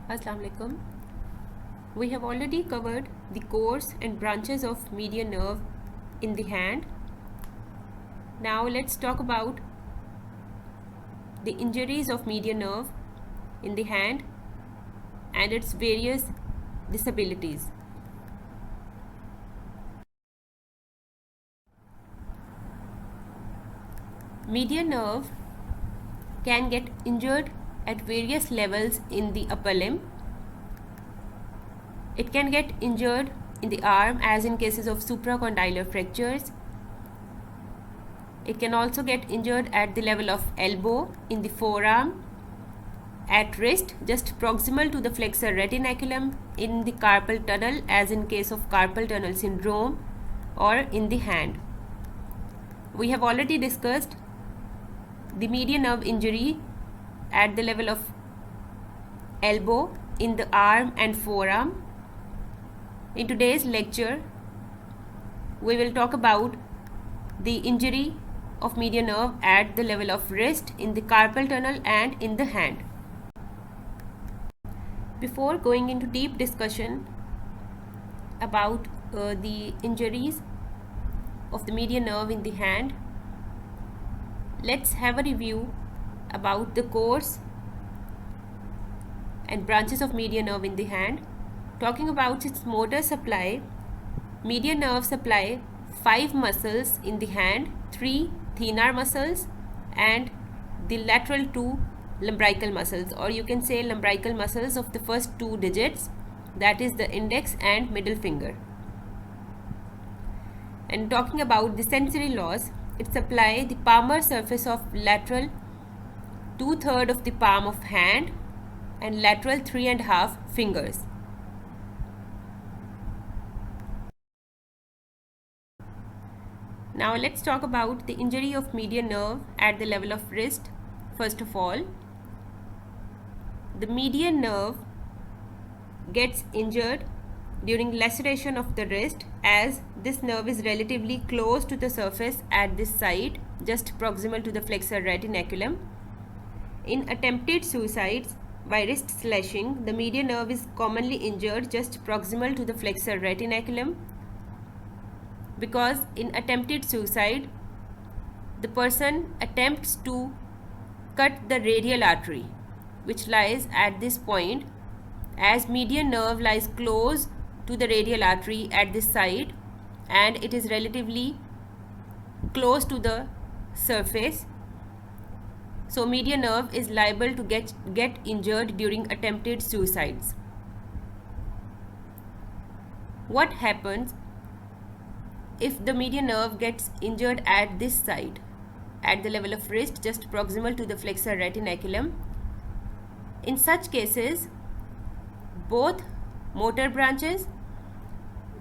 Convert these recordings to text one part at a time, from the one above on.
Assalamu alaikum. We have already covered the course and branches of median nerve in the hand. Now let's talk about the injuries of median nerve in the hand and its various disabilities. Median nerve can get injured at various levels in the upper limb. It can get injured in the arm as in cases of supracondylar fractures. It can also get injured at the level of elbow, in the forearm, at wrist just proximal to the flexor retinaculum, in the carpal tunnel as in case of carpal tunnel syndrome, or in the hand. We have already discussed the median nerve injury at the level of elbow, in the arm and forearm. In today's lecture, we will talk about the injury of median nerve at the level of wrist, in the carpal tunnel and in the hand. Before going into deep discussion about the injuries of the median nerve in the hand, let's have a review about the course and branches of median nerve in the hand. Talking about its motor supply, median nerve supply 5 muscles in the hand, 3 thenar muscles and the lateral 2 lumbrical muscles, or you can say lumbrical muscles of the first 2 digits, that is the index and middle finger. And talking about the sensory loss, it supplies the palmar surface of lateral 2/3 of the palm of hand and lateral 3.5 fingers. Now let's talk about the injury of median nerve at the level of wrist. First of all, the median nerve gets injured during laceration of the wrist, as this nerve is relatively close to the surface at this site, just proximal to the flexor retinaculum. In attempted suicides by wrist slashing, the median nerve is commonly injured just proximal to the flexor retinaculum, because in attempted suicide, the person attempts to cut the radial artery which lies at this point, as median nerve lies close to the radial artery at this site and it is relatively close to the surface. So median nerve is liable to get injured during attempted suicides. What happens if the median nerve gets injured at this site, at the level of wrist, just proximal to the flexor retinaculum? In such cases, both motor branches,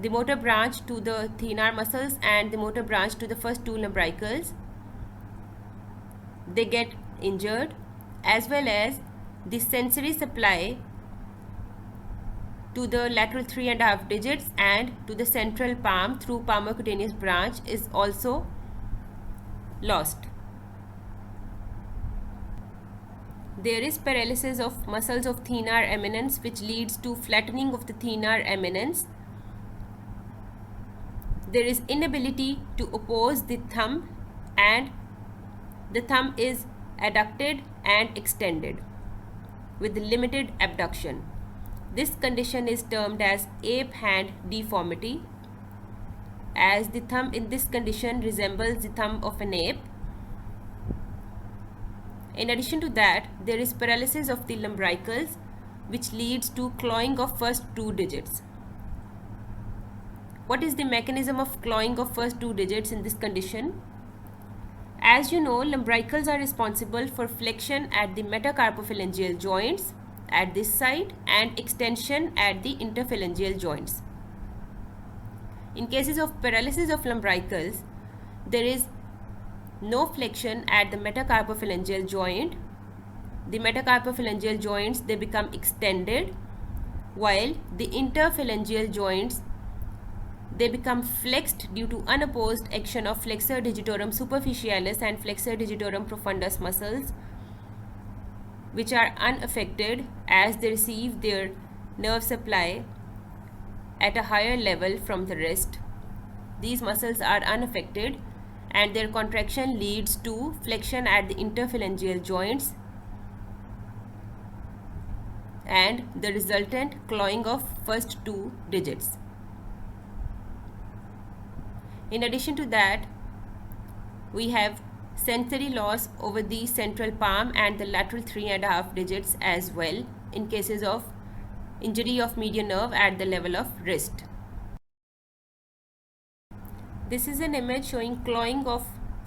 the motor branch to the thenar muscles and the motor branch to the first 2 lumbricals, they get injured, as well as the sensory supply to the lateral 3.5 digits and to the central palm through palmar-cutaneous branch is also lost. There is paralysis of muscles of thenar eminence, which leads to flattening of the thenar eminence. There is inability to oppose the thumb, and the thumb is adducted and extended with limited abduction. This condition is termed as ape hand deformity, as the thumb in this condition resembles the thumb of an ape. In addition to that, there is paralysis of the lumbricals, which leads to clawing of first 2 digits. What is the mechanism of clawing of first 2 digits in this condition? As you know, lumbricals are responsible for flexion at the metacarpophalangeal joints at this site and extension at the interphalangeal joints. In cases of paralysis of lumbricals, there is no flexion at the metacarpophalangeal joint. The metacarpophalangeal joints, they become extended, while the interphalangeal joints, they become flexed due to unopposed action of flexor digitorum superficialis and flexor digitorum profundus muscles. which are unaffected as they receive their nerve supply at a higher level from the wrist. These muscles are unaffected and their contraction leads to flexion at the interphalangeal joints and the resultant clawing of first two digits. In addition to that, we have sensory loss over the central palm and the lateral 3.5 digits as well in cases of injury of median nerve at the level of wrist. This is an image showing clawing of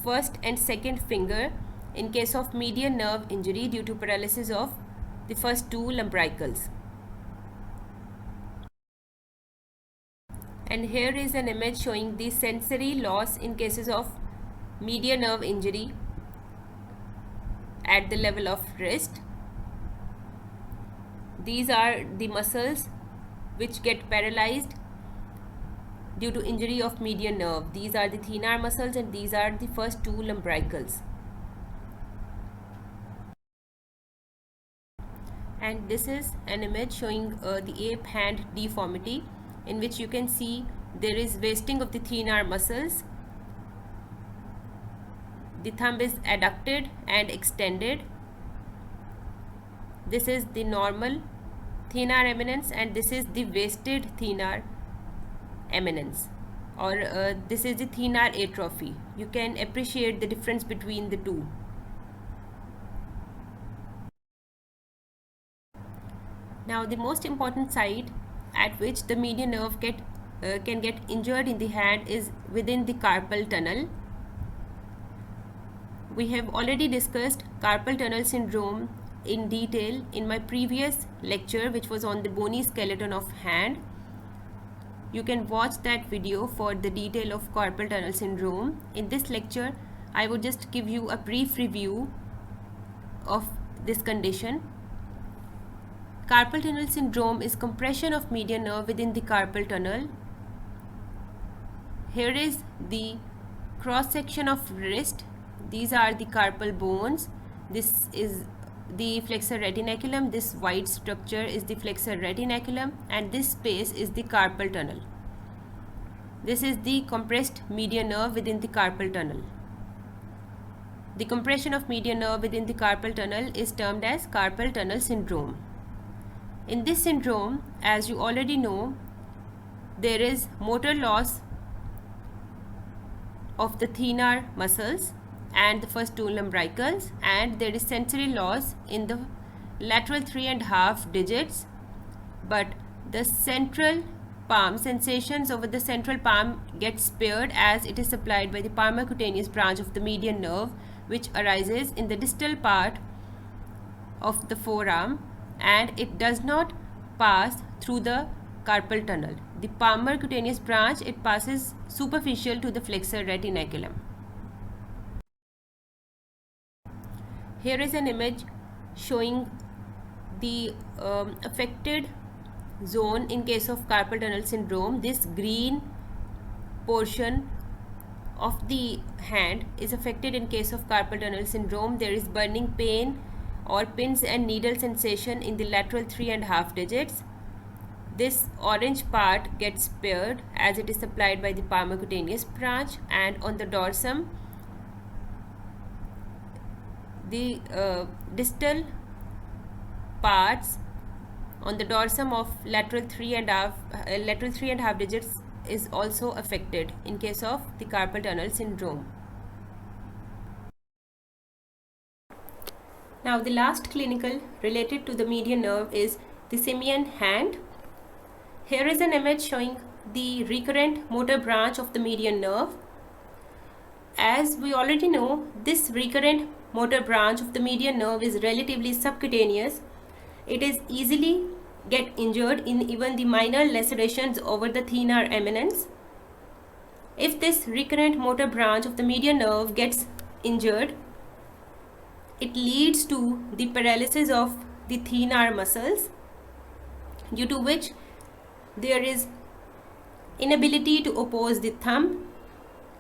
first and second finger in case of median nerve injury due to paralysis of the first two lumbricals. And here is an image showing the sensory loss in cases of median nerve injury at the level of wrist. These are the muscles which get paralyzed due to injury of median nerve. These are the thenar muscles and these are the first two lumbricals. And this is an image showing the ape hand deformity, in which you can see there is wasting of the thenar muscles. The thumb is adducted and extended. This is the normal thenar eminence and this is the wasted thenar eminence, or this is the thenar atrophy. You can appreciate the difference between the two. Now the most important site at which the median nerve can get injured in the hand is within the carpal tunnel. We have already discussed carpal tunnel syndrome in detail in my previous lecture, which was on the bony skeleton of hand. You can watch that video for the detail of carpal tunnel syndrome. In this lecture, I would just give you a brief review of this condition. Carpal tunnel syndrome is compression of median nerve within the carpal tunnel. Here is the cross section of wrist. These are the carpal bones. This is the flexor retinaculum. This white structure is the flexor retinaculum and this space is the carpal tunnel. This is the compressed median nerve within the carpal tunnel. The compression of median nerve within the carpal tunnel is termed as carpal tunnel syndrome. In this syndrome, as you already know, there is motor loss of the thenar muscles and the first two lumbricals, and there is sensory loss in the lateral 3.5 digits, but the central palm, sensations over the central palm get spared as it is supplied by the palmar-cutaneous branch of the median nerve, which arises in the distal part of the forearm, and it does not pass through the carpal tunnel. The palmar-cutaneous branch, it passes superficial to the flexor retinaculum. Here is an image showing the affected zone in case of carpal tunnel syndrome. This green portion of the hand is affected in case of carpal tunnel syndrome. There is burning pain or pins and needle sensation in the lateral 3.5 digits. This orange part gets spared as it is supplied by the palmar-cutaneous branch, and on the dorsum, the distal parts on the dorsum of lateral 3.5 digits is also affected in case of the carpal tunnel syndrome. Now the last clinical related to the median nerve is the simian hand. Here is an image showing the recurrent motor branch of the median nerve. As we already know, this recurrent motor branch of the median nerve is relatively subcutaneous. It is easily get injured in even the minor lacerations over the thenar eminence. If this recurrent motor branch of the median nerve gets injured, it leads to the paralysis of the thenar muscles, due to which there is inability to oppose the thumb,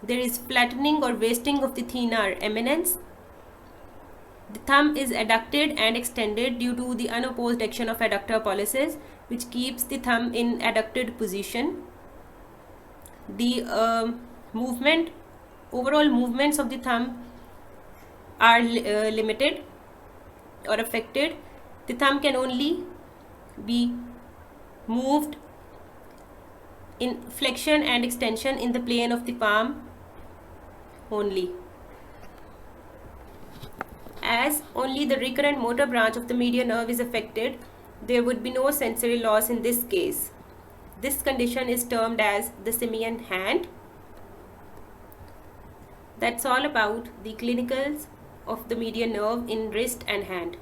there is flattening or wasting of the thenar eminence, The thumb is adducted and extended due to the unopposed action of adductor pollicis, which keeps the thumb in adducted position. The overall movements of the thumb are limited or affected. The thumb can only be moved in flexion and extension in the plane of the palm only. As only the recurrent motor branch of the median nerve is affected, there would be no sensory loss in this case. This condition is termed as the simian hand. That's all about the clinicals of the median nerve in wrist and hand.